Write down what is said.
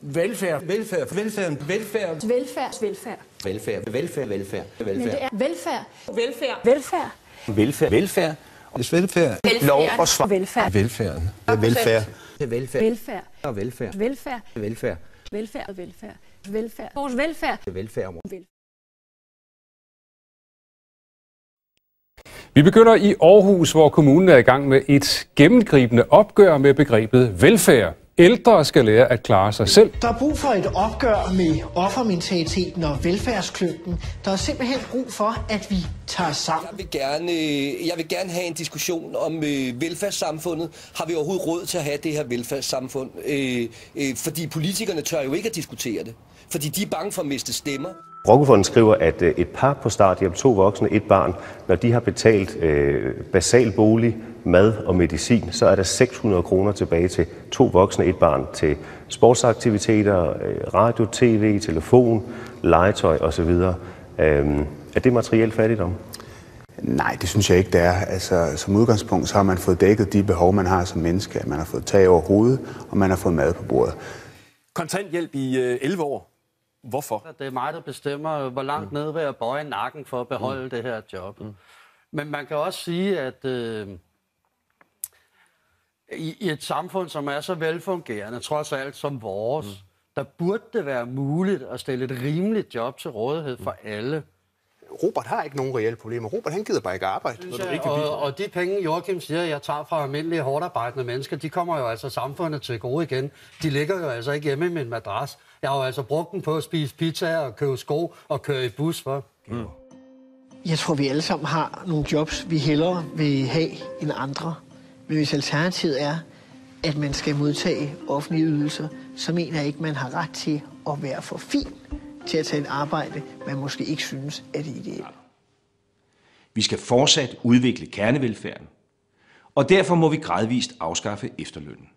Velfærd. Velfærd. Velfærd. Velfærd. Velfærd. Velfærd. Velfærd. Velfærd. Velfærd. Men det er velfærd. Velfærd. Velfærd. Velfærd. Velfærd. Velfærd. Lov og svar. Velfærd. Velfærden. Velfærd. Velfærd. Velfærd. Og velfærd. Velfærd. Velfærd. Velfærd og velfærd. Velfærd. Vores velfærd. Velfærd. Vi begynder i Aarhus, hvor kommunen er i gang med et gennemgribende opgør med begrebet velfærd. Ældre skal lære at klare sig selv. Der er brug for et opgør med offermentaliteten og velfærdsklynken. Der er simpelthen brug for, at vi tager sammen. Jeg vil gerne have en diskussion om velfærdssamfundet. Har vi overhovedet råd til at have det her velfærdssamfund? Fordi politikerne tør jo ikke at diskutere det. Fordi de er bange for at miste stemmer. Rockwool skriver, at et par på starthjælp, 2 voksne, 1 barn, når de har betalt basal bolig, mad og medicin, så er der 600 kroner tilbage til 2 voksne, 1 barn til sportsaktiviteter, radio, tv, telefon, legetøj osv. Er det materiel fattigdom? Nej, det synes jeg ikke, det er. Altså, som udgangspunkt så har man fået dækket de behov, man har som menneske. Man har fået tag over hovedet, og man har fået mad på bordet. Kontanthjælp i 11 år. Hvorfor? Det er mig, der bestemmer, hvor langt ned vil jeg bøje nakken for at beholde det her job. Men man kan også sige, at i et samfund, som er så velfungerende, trods alt som vores, der burde det være muligt at stille et rimeligt job til rådighed for alle. Robert har ikke nogen reelle problemer. Robert, han gider bare ikke arbejde. Og de penge, Joachim siger, jeg tager fra almindelige hårdarbejdende mennesker, de kommer jo altså samfundet til gode igen. De ligger jo altså ikke hjemme i min madras. Jeg har jo altså brugt den på at spise pizza og købe sko og køre i bus for. Jeg tror, vi alle sammen har nogle jobs, vi hellere vil have end andre. Men hvis alternativet er, at man skal modtage offentlige ydelser, så mener jeg ikke, man har ret til at være for fin til at tage et arbejde, man måske ikke synes er det ideelle. Vi skal fortsat udvikle kernevelfærden, og derfor må vi gradvist afskaffe efterlønnen.